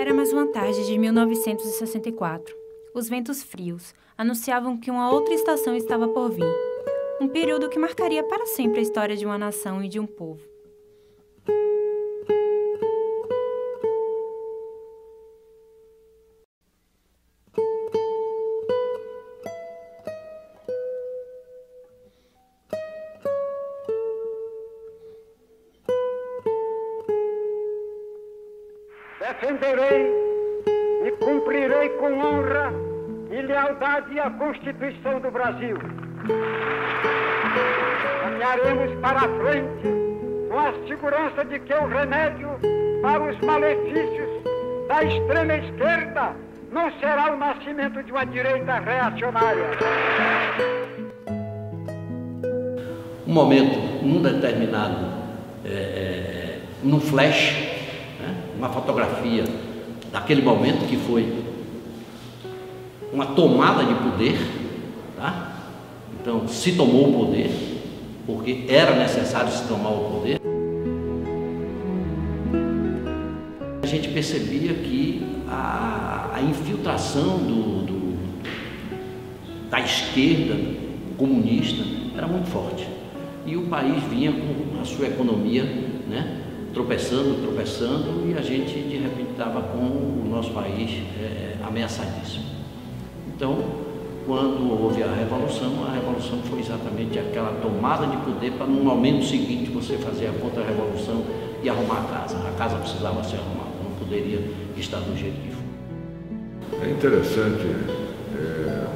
Era mais uma tarde de 1964. Os ventos frios anunciavam que uma outra estação estava por vir. Um período que marcaria para sempre a história de uma nação e de um povo. Defenderei e cumprirei com honra e lealdade a Constituição do Brasil. Caminharemos para a frente com a segurança de que o remédio para os malefícios da extrema esquerda não será o nascimento de uma direita reacionária. Um momento, num determinado, num flash, uma fotografia daquele momento que foi uma tomada de poder, tá? Então se tomou o poder, porque era necessário se tomar o poder. A gente percebia que a infiltração da esquerda comunista era muito forte. E o país vinha com a sua economia, né, tropeçando, e a gente de repente estava com o nosso país ameaçadíssimo. Então, quando houve a revolução foi exatamente aquela tomada de poder para no momento seguinte você fazer a contra-revolução e arrumar a casa. A casa precisava ser arrumada, não poderia estar do jeito que foi. É interessante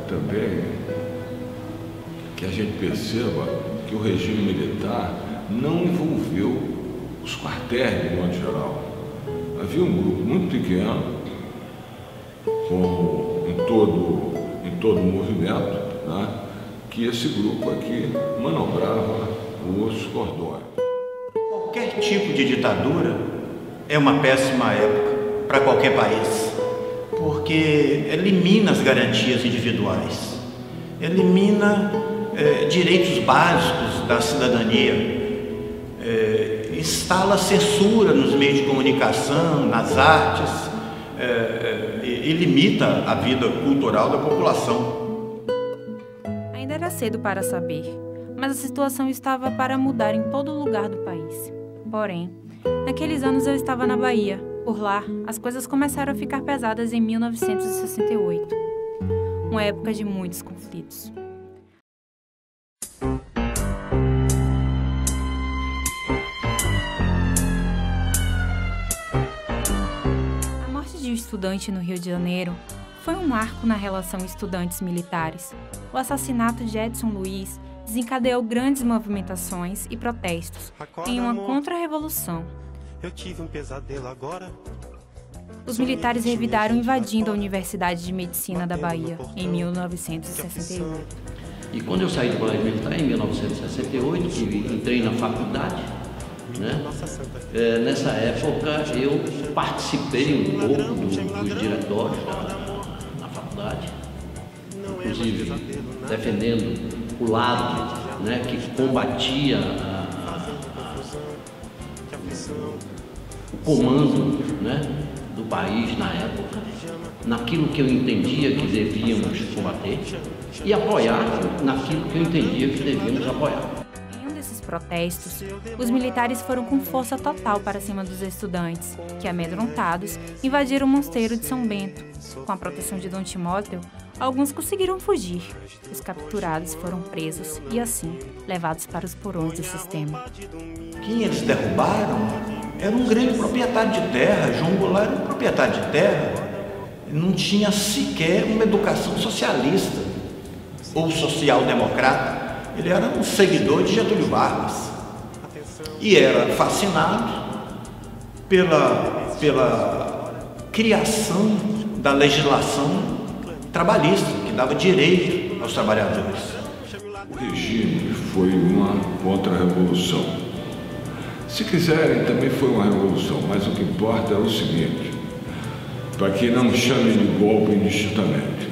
também que a gente perceba que o regime militar não envolveu os quartéis, de modo geral. Havia um grupo muito pequeno, como em todo o movimento, né, que esse grupo aqui manobrava os cordões. Qualquer tipo de ditadura é uma péssima época para qualquer país, porque elimina as garantias individuais, elimina direitos básicos da cidadania, instala censura nos meios de comunicação, nas artes, e limita a vida cultural da população. Ainda era cedo para saber, mas a situação estava para mudar em todo lugar do país. Porém, naqueles anos eu estava na Bahia. Por lá, as coisas começaram a ficar pesadas em 1968. Uma época de muitos conflitos. De um estudante no Rio de Janeiro foi um marco na relação estudantes-militares. O assassinato de Edson Luiz desencadeou grandes movimentações e protestos em uma contra-revolução. Eu tive um pesadelo agora. Os militares revidaram invadindo a Universidade de Medicina da Bahia em 1968. E quando eu saí do colégio militar em 1968, que entrei na faculdade, né? Nessa época eu participei um pouco dos diretórios na faculdade, inclusive defendendo o lado, né, que combatia o comando, né, do país na época, naquilo que eu entendia que devíamos combater e apoiar naquilo que eu entendia que devíamos apoiar. Protestos, os militares foram com força total para cima dos estudantes, que, amedrontados, invadiram o mosteiro de São Bento. Com a proteção de Dom Timóteo, alguns conseguiram fugir. Os capturados foram presos e, assim, levados para os porões do sistema. Quem eles derrubaram era um grande proprietário de terra. João Goulart era um proprietário de terra. Não tinha sequer uma educação socialista ou social-democrata. Ele era um seguidor de Getúlio Vargas e era fascinado pela criação da legislação trabalhista, que dava direito aos trabalhadores. O regime foi uma contra-revolução. Se quiserem, também foi uma revolução, mas o que importa é o seguinte, para que não chamem de golpe indistintamente.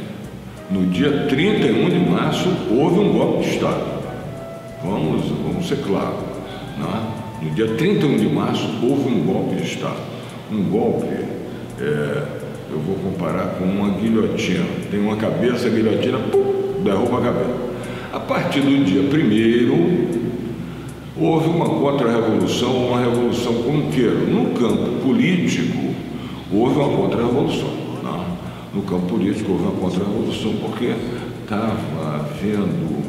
No dia 31 de março, houve um golpe de Estado. Vamos ser claros, né? No dia 31 de março, houve um golpe de Estado. Um golpe Eu vou comparar com uma guilhotina. Tem uma cabeça, a guilhotina, pum, derruba a cabeça. A partir do dia 1º, houve uma contra-revolução, uma revolução como queira. No campo político, houve uma contra-revolução. No campo político, houve uma contra-revolução porque estava havendo,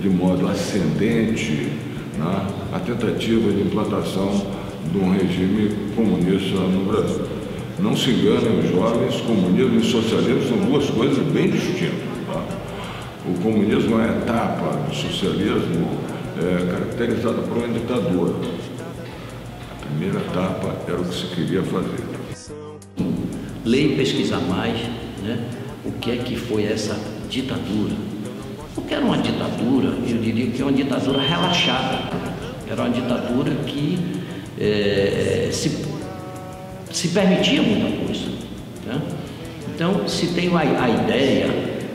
de modo ascendente, a tentativa de implantação de um regime comunista no Brasil. Não se enganem os jovens, comunismo e socialismo são duas coisas bem distintas. O comunismo é a etapa do socialismo caracterizada por uma ditadura. A primeira etapa era o que se queria fazer. Ler e pesquisar mais, né, o que é que foi essa ditadura. Porque era uma ditadura, eu diria que é uma ditadura relaxada. Era uma ditadura que se permitia muita coisa. Né? Então, se tem a ideia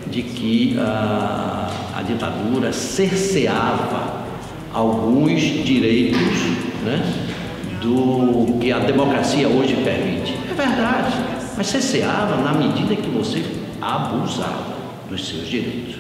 de que a ditadura cerceava alguns direitos, né, do que a democracia hoje permite. É verdade, mas cerceava na medida que você abusava dos seus direitos.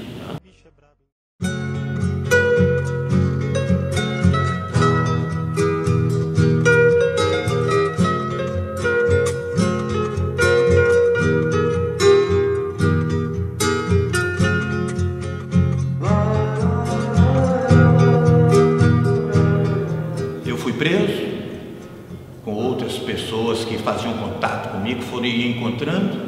Faziam contato comigo, foram encontrando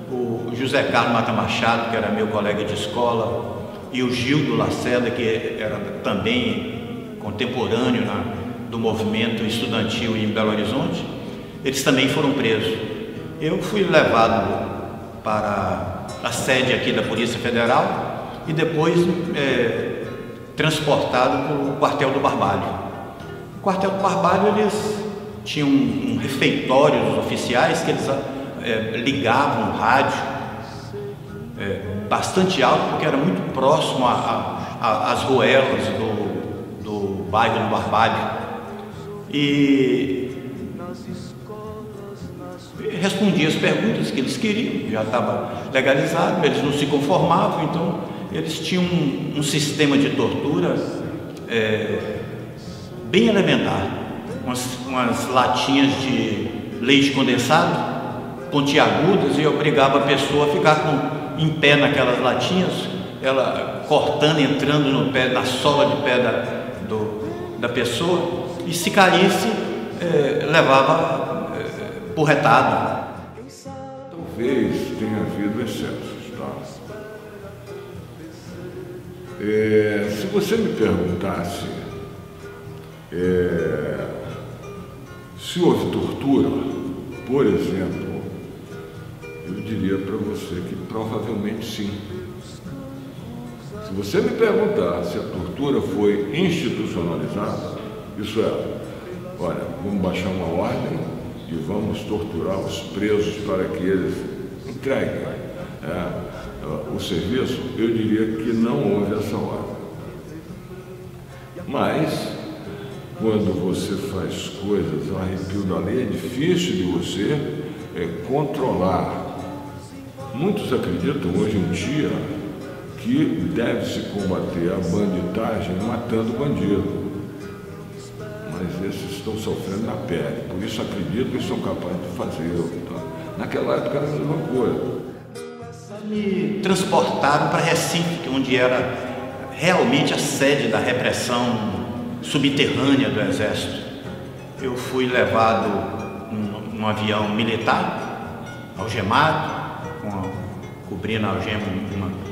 o José Carlos Mata Machado, que era meu colega de escola, e o Gildo Lacerda, que era também contemporâneo do movimento estudantil em Belo Horizonte. Eles também foram presos. Eu fui levado para a sede aqui da Polícia Federal e depois transportado para o quartel do Barbalho. No quartel do Barbalho eles tinham um refeitório dos oficiais que eles ligavam o rádio bastante alto, porque era muito próximo às ruelas do bairro do Barbalho. E respondia as perguntas que eles queriam, já estava legalizado, eles não se conformavam, então eles tinham um sistema de tortura bem elementar. Umas latinhas de leite condensado, pontiagudas, e obrigava a pessoa a ficar em pé naquelas latinhas, ela cortando, entrando no pé, na sola de pé da pessoa, e se caísse, levava porretado. Talvez tenha havido excessos, tá? Se você me perguntasse se houve tortura, por exemplo, eu diria para você que provavelmente sim. Se você me perguntar se a tortura foi institucionalizada, isso é, olha, vamos baixar uma ordem e vamos torturar os presos para que eles entreguem o serviço, eu diria que não houve essa ordem. Mas quando você faz coisas ao arrepio da lei, é difícil de você controlar. Muitos acreditam hoje em dia que deve-se combater a bandidagem matando bandido. Mas esses estão sofrendo na pele, por isso acreditam que são capazes de fazer. Tá? Naquela época era a mesma coisa. Me transportaram para Recife, onde era realmente a sede da repressão subterrânea do Exército. Eu fui levado num avião militar, algemado, cobrindo a algema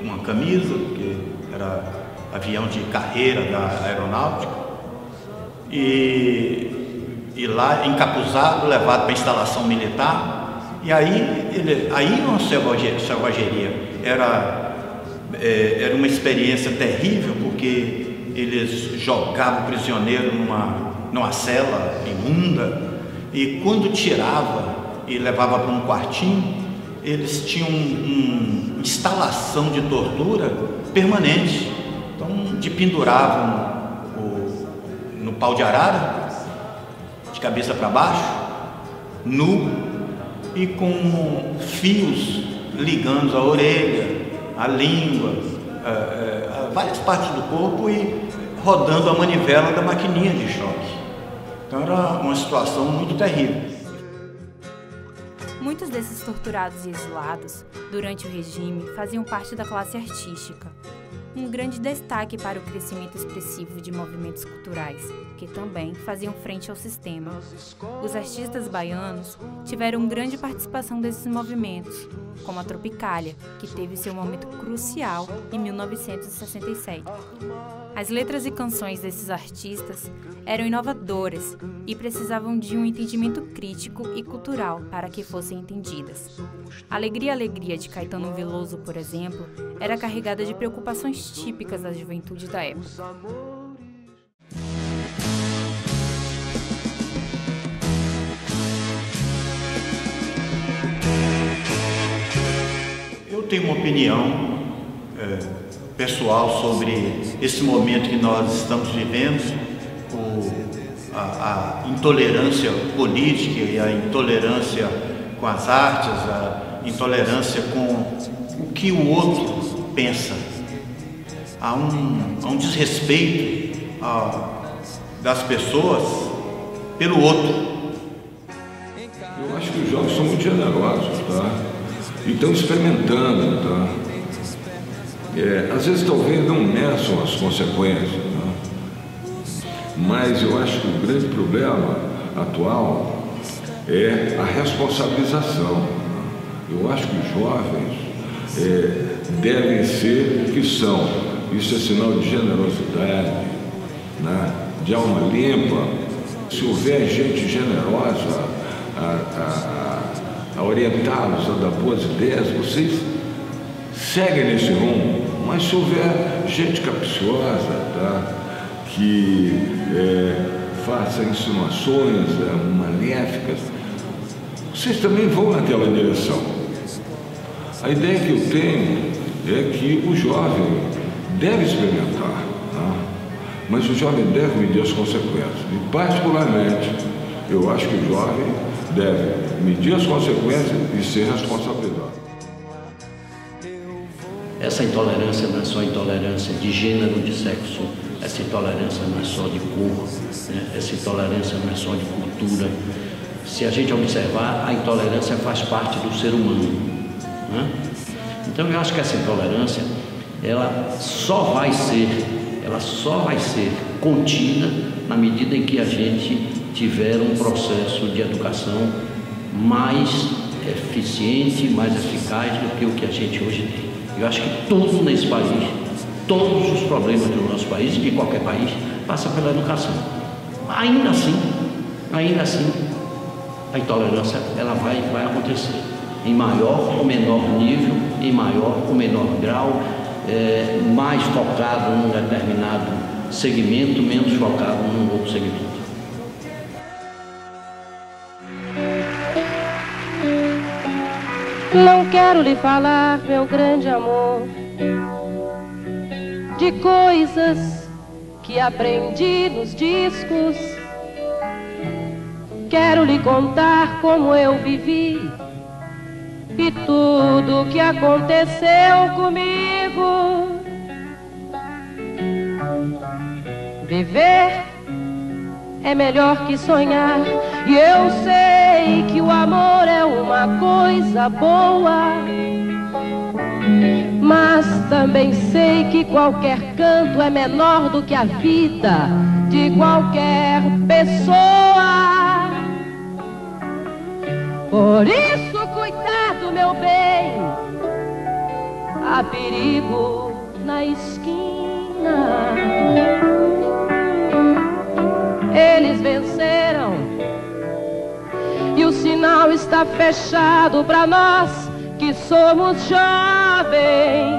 uma camisa, porque era avião de carreira da aeronáutica, e lá encapuzado, levado para a instalação militar, e aí uma selvageria, era uma experiência terrível, porque eles jogavam o prisioneiro numa cela imunda, e quando tirava e levava para um quartinho, eles tinham uma instalação de tortura permanente. Então, te penduravam no pau de arara, de cabeça para baixo, nu, e com fios ligando a orelha, a língua, a várias partes do corpo e rodando a manivela da maquininha de choque. Então era uma situação muito terrível. Muitos desses torturados e exilados, durante o regime, faziam parte da classe artística. Um grande destaque para o crescimento expressivo de movimentos culturais, que também faziam frente ao sistema. Os artistas baianos tiveram grande participação desses movimentos, como a Tropicália, que teve seu momento crucial em 1967. As letras e canções desses artistas eram inovadoras e precisavam de um entendimento crítico e cultural para que fossem entendidas. Alegria, Alegria de Caetano Veloso, por exemplo, era carregada de preocupações típicas da juventude da época. Eu tenho uma opinião pessoal sobre esse momento que nós estamos vivendo, a intolerância política e a intolerância com as artes, a intolerância com o que o outro pensa. Há um desrespeito das pessoas pelo outro. Eu acho que os jovens são muito generosos, tá? E estão experimentando, tá? Às vezes talvez não meçam as consequências, tá? Mas eu acho que o grande problema atual é a responsabilização. Eu acho que os jovens devem ser o que são. Isso é sinal de generosidade, né? De alma limpa. Se houver gente generosa a orientá-los, a dar boas ideias, vocês seguem nesse rumo. Mas se houver gente capciosa, tá? Que faça insinuações maléficas, vocês também vão naquela direção. A ideia que eu tenho é que o jovem deve experimentar, tá? Mas o jovem deve medir as consequências. E, particularmente, eu acho que o jovem deve medir as consequências e ser responsabilizado. Essa intolerância não é só intolerância de gênero, de sexo, essa intolerância não é só de cor, né? Essa intolerância não é só de cultura. Se a gente observar, a intolerância faz parte do ser humano, né? Então eu acho que essa intolerância, ela só vai ser contida na medida em que a gente tiver um processo de educação mais eficiente, mais eficaz do que o que a gente hoje tem. Eu acho que tudo nesse país, todos os problemas do nosso país e de qualquer país, passa pela educação. Ainda assim, a intolerância ela vai acontecer em maior ou menor nível, em maior ou menor grau, mais focado num determinado segmento, menos focado num outro segmento. Não quero lhe falar, meu grande amor, de coisas que aprendi nos discos. Quero lhe contar como eu vivi e tudo que aconteceu comigo. Viver é melhor que sonhar, e eu sei que o amor é uma coisa boa, mas também sei que qualquer canto é menor do que a vida de qualquer pessoa. Por isso, cuidado, meu bem, há perigo na esquina. Eles venceram e o sinal está fechado para nós que somos jovens.